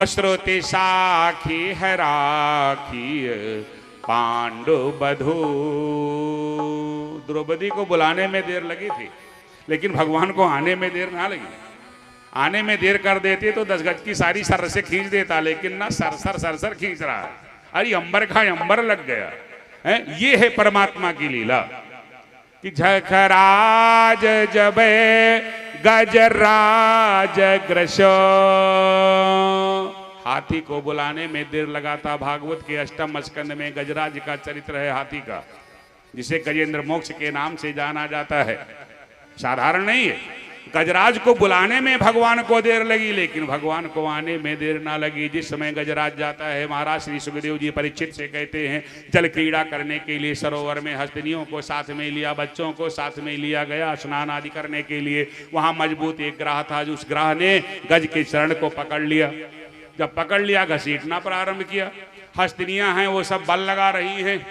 श्रोते साखी है राखी पांडु बधू। द्रौपदी को बुलाने में देर लगी थी, लेकिन भगवान को आने में देर ना लगी। आने में देर कर देते तो 10 गज की सारी सर से खींच देता, लेकिन ना सर खींच रहा है। अरे अंबर का अंबर लग गया है। ये है परमात्मा की लीला कि झखराज जबे गजराज ग्रसो। हाथी को बुलाने में देर लगाता। भागवत के अष्टम स्कंद में गजराज का चरित्र है हाथी का, जिसे गजेंद्र मोक्ष के नाम से जाना जाता है। साधारण नहीं है। गजराज को बुलाने में भगवान को देर लगी, लेकिन भगवान को आने में देर ना लगी। जिस समय गजराज जाता है, महाराज श्री सुखदेव जी परीक्षित से कहते हैं, जल क्रीड़ा करने के लिए सरोवर में हस्तिनियों को साथ में लिया, बच्चों को साथ में लिया गया स्नान आदि करने के लिए। वहां मजबूत एक ग्राह था, उस ग्राह ने गज के चरण को पकड़ लिया। जब पकड़ लिया, घसीटना प्रारंभ किया। हस्तिनियां हैं, वो सब बल लगा रही हैं,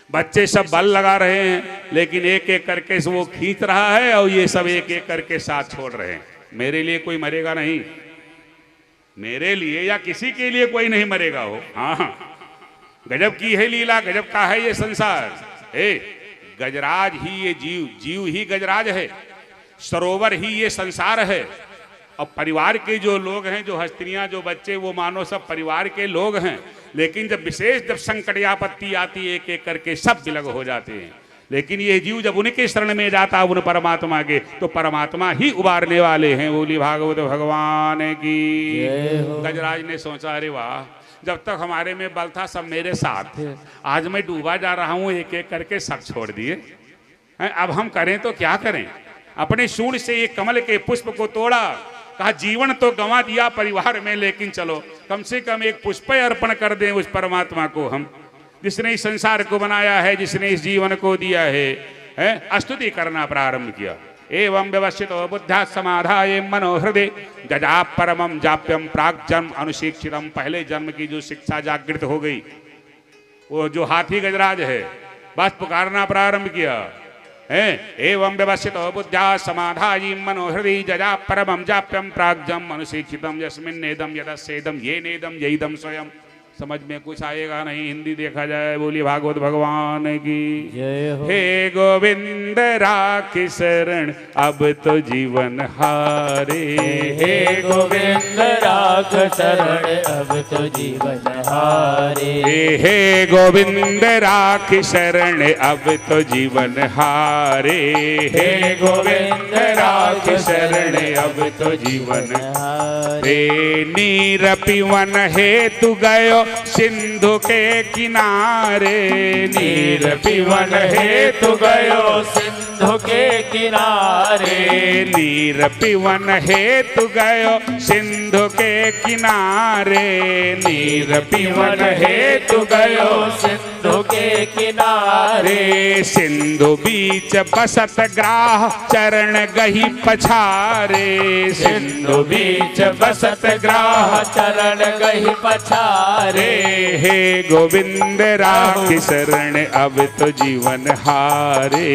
बच्चे सब बल लगा रहे हैं, लेकिन एक एक करके वो खींच रहा है और ये सब एक एक करके साथ छोड़ रहे हैं। मेरे लिए कोई मरेगा नहीं, मेरे लिए या किसी के लिए कोई नहीं मरेगा हो। हाँ, गजब की है लीला, गजब का है ये संसार। गजराज ही ये जीव ही गजराज है, सरोवर ही ये संसार है। और परिवार के जो लोग हैं, जो हस्तिनियां, जो बच्चे, वो मानो सब परिवार के लोग हैं। लेकिन जब संकट आपत्ति आती है, एक एक करके सब विलग हो जाते हैं। लेकिन ये जीव जब उनके शरण में जाता है, उन परमात्मा के, तो परमात्मा ही उबारने वाले हैं। बोली भागवत भगवान की। गजराज ने सोचा, अरे वाह, जब तक हमारे में बल था सब मेरे साथ थे, आज मैं डूबा जा रहा हूं, एक एक करके सब छोड़ दिए। अब हम करें तो क्या करें। अपने सूंड से एक कमल के पुष्प को तोड़ा, कहा जीवन तो गंवा दिया परिवार में, लेकिन चलो कम से कम एक पुष्प अर्पण कर दें उस परमात्मा को, हम जिसने इस संसार को बनाया है, जिसने इस जीवन को दिया है। स्तुति करना प्रारंभ किया। एवं व्यवस्थितो बुद्धा समाधाय मनो हृदय गजा परमम जाप्यम प्राग जन्म अनुशिक्षितम। पहले जन्म की जो शिक्षा जागृत हो गई, वो जो हाथी गजराज है, बस पुकारना प्रारंभ किया। एवं व्यवस्थितो बुद्ध्या समाधायी मनो हृदय जजा परमं जाप्यम प्राग्जम अनुशिक्षितम यस्मिन्नेदम यदस्येदम ये नेदम यईदम स्वयं। समझ में कुछ आएगा नहीं, हिंदी देखा जाए। बोलिए भागवत भगवान की जय हो। हे गोविंद राखी शरण अब तो जीवन हारे। हे गोविंद राख शरण अब तो जीवन हारे। हे गोविंद राखी शरण अब तो जीवन हारे। हे गोविंद राख शरण अब तो जीवन हारे। नीर पिवन हेतु गयो सिंधु के किनारे। नीर पिवन हेतु गयो सिंधु के किनारे। नीर पिवन हेतु गयो सिंधु के किनारे। नीर पिवन हेतु गयो सिंधु के किनारे। सिंधु बीच बसत ग्राह चरण गही पछारे। सिंधु बीच बसत ग्राह चरण गही पछारे। हे गोविंद राखी शरण अब तो जीवन हारे।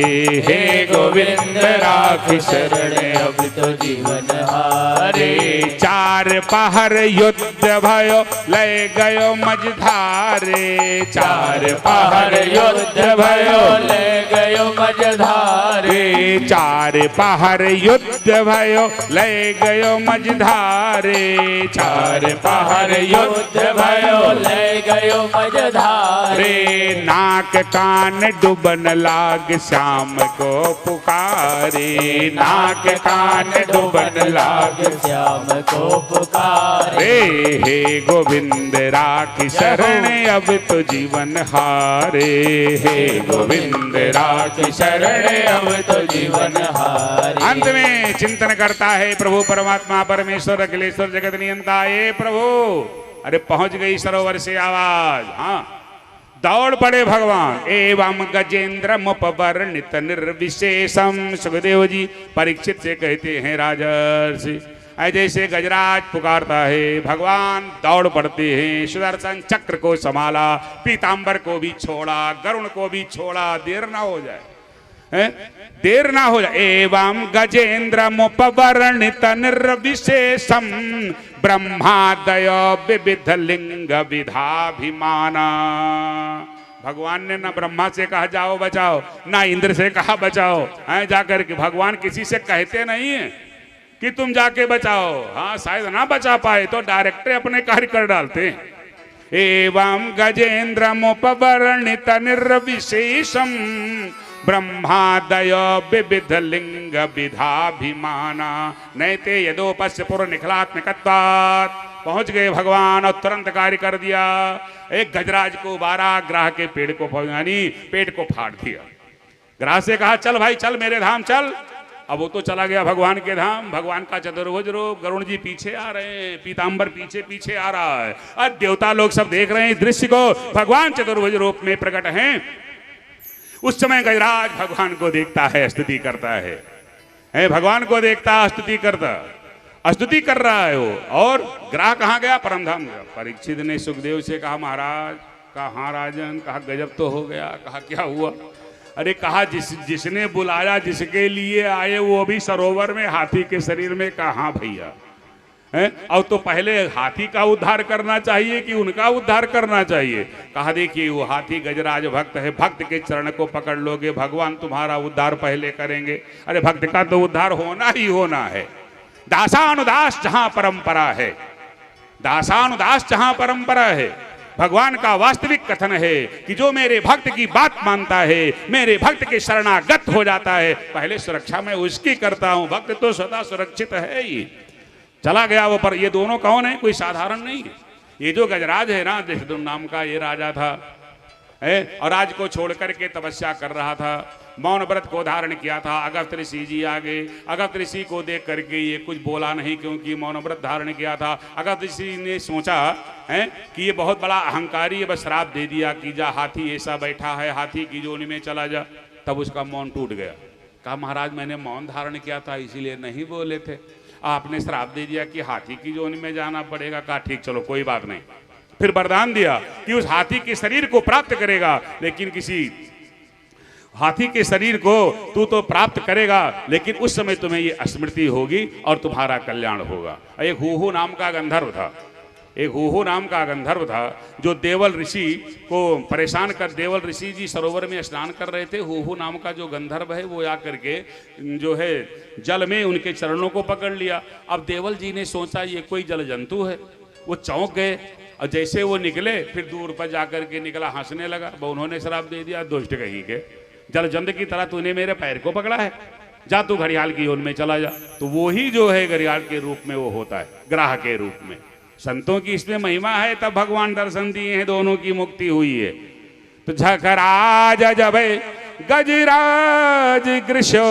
हे गोविंद राखी शरण अब तो जीवन हारे। चार पहर युद्ध भयो लय गयो मझधारे। चार पहर युद्ध भयो लय गयो मझधारे। चार पहर युद्ध भयो लय गयो मझधारे। चार पहर युद्ध भयो लय गयो मझधारे। नाक कान डुबन लाग श्याम को पुकारे। नाक कान डुबन लाग श्याम को पुकारे। हे गोविंद राखी शरण अब तो जीवन हारे। हे गोविंद राखी शरण अब तो जीवन हारे। अंत में चिंतन करता है प्रभु परमात्मा परमेश्वर अखिलेश्वर जगत नियंता। ए प्रभु, अरे पहुंच गई सरोवर से आवाज। हाँ, दौड़ पड़े भगवान। एवं गजेंद्र मुपवर्णित निर्विशेषम। सुखदेव जी परीक्षित से कहते हैं, राजर्षि जैसे गजराज पुकारता है, भगवान दौड़ पड़ते हैं। सुदर्शन चक्र को संभाला, पीतांबर को भी छोड़ा, गरुण को भी छोड़ा, देर ना हो जाए। देर ना हो जाए। एवं गजेंद्र मुपवर्णित निर्विशेषम ब्रह्मादय विविध लिंग विधाभिमाना। भगवान ने ना ब्रह्मा से कहा जाओ बचाओ, ना इंद्र से कहा बचाओ, जाकर के भगवान किसी से कहते नहीं है कि तुम जाके बचाओ। हाँ, शायद ना बचा पाए तो डायरेक्ट अपने कार्य कर डालते हैं। एवं गजेंद्र मुपवर्णित निर्विशेषम ब्रह्मादय विविध लिंग विधाभिमाना नैते यदोपस्य पूर्व निखलात्मकत्वात्। पहुंच गए भगवान और तुरंत कार्य कर दिया। एक गजराज को 12 ग्राह के पेड़ को यानी पेट को फाड़ दिया। ग्राह से कहा चल भाई चल मेरे धाम चल। अब वो तो चला गया भगवान के धाम। भगवान का चतुर्भुज रूप, गरुण जी पीछे आ रहे हैं, पीतांबर पीछे पीछे आ रहा है, और देवता लोग सब देख रहे हैं इस दृश्य को। भगवान चतुर्भुज रूप में प्रकट हैं। उस समय गजराज भगवान को देखता है, स्तुति करता है, भगवान को देखता, स्तुति कर रहा है वो। और ग्राह कहाँ गया? परमधाम गया। परीक्षित ने सुखदेव से कहा महाराज, कहा हाँ राजन, कहा गजब तो हो गया। कहा क्या हुआ? अरे कहा जिसने बुलाया, जिसके लिए आए, वो भी सरोवर में हाथी के शरीर में। कहा हाँ भैया, और तो पहले हाथी का उद्धार करना चाहिए कि उनका उद्धार करना चाहिए? कहा देखिए वो हाथी गजराज भक्त है, भक्त के चरण को पकड़ लोगे भगवान तुम्हारा उद्धार पहले करेंगे। अरे भक्त का तो उद्धार होना ही होना है। दासानुदास जहां परंपरा है, दासानुदास जहां परंपरा है। भगवान का वास्तविक कथन है कि जो मेरे भक्त की बात मानता है, मेरे भक्त के शरणागत हो जाता है, पहले सुरक्षा मैं उसकी करता हूं। भक्त तो सदा सुरक्षित है ही। चला गया वो। पर ये दोनों कौन है? कोई साधारण नहीं है। ये जो गजराज है ना, दृष्टद्युम्न नाम का ये राजा था, और राज को छोड़ करके तपस्या कर रहा था, मौन व्रत को धारण किया था। अगस्त्य ऋषि जी आ गए। अगस्त्य ऋषि को देख करके ये कुछ बोला नहीं, क्योंकि मौन व्रत धारण किया था। अगस्त्य ऋषि ने सोचा कि ये बहुत बड़ा अहंकारी है, बस श्राप दे दिया कि जा हाथी ऐसा बैठा है, हाथी की जोनी में चला जा। तब उसका मौन टूट गया। कहा महाराज मैंने मौन धारण किया था, इसीलिए नहीं बोले थे, आपने श्राप दे दिया कि हाथी की जोनी में जाना पड़ेगा। कहा ठीक चलो कोई बात नहीं। फिर वरदान दिया कि उस हाथी के शरीर को प्राप्त करेगा, लेकिन किसी हाथी के शरीर को तू तो प्राप्त करेगा, लेकिन उस समय तुम्हें ये स्मृति होगी और तुम्हारा कल्याण होगा। एक हुहू नाम का गंधर्व था, एक हुहू नाम का गंधर्व था जो देवल ऋषि को परेशान कर, देवल ऋषि जी सरोवर में स्नान कर रहे थे। हुहू नाम का जो गंधर्व है वो आकर के जो है जल में उनके चरणों को पकड़ लिया। अब देवल जी ने सोचा ये कोई जल जंतु है, वो चौंक गए, और जैसे वो निकले फिर दूर पर जाकर के निकला, हंसने लगा। वो उन्होंने शराब दे दिया, दुष्ट कहीं के, जल जंत की तरह तूने मेरे पैर को पकड़ा है, जा तू घड़ियाल की योन में चला जा। तो वो ही जो है घड़ियाल के रूप में वो होता है, ग्राह के रूप में। संतों की इसमें महिमा है, तब भगवान दर्शन दिए हैं, दोनों की मुक्ति हुई है। तो झकराज जब गजराज गृशो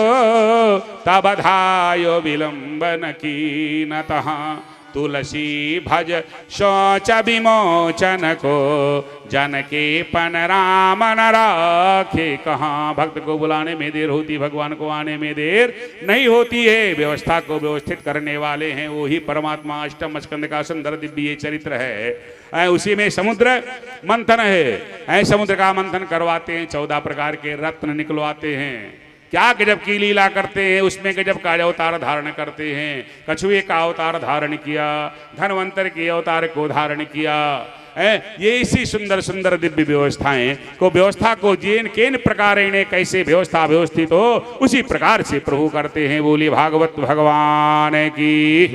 तब धायो विलंबन की न तहाँ तुलसी भज शौच विमोचन को जन के पन राम न राखे कहाँ। भक्त को बुलाने में देर होती, भगवान को आने में देर नहीं होती है। व्यवस्था को व्यवस्थित करने वाले हैं वो ही परमात्मा। अष्टम स्कंद का सुंदर दिव्य चरित्र है। उसी में समुद्र मंथन है। समुद्र का मंथन करवाते हैं, 14 प्रकार के रत्न निकलवाते हैं। क्या गजब की लीला करते हैं, उसमें गजब का अवतार धारण करते हैं। कछुए का अवतार धारण किया, धनवंतर के अवतार को धारण किया। ये इसी सुंदर सुंदर दिव्य व्यवस्थाएं को, व्यवस्था को जिन केन प्रकार इन्हें कैसे व्यवस्था व्यवस्थित हो उसी प्रकार से प्रभु करते हैं। बोलिए भागवत भगवान की।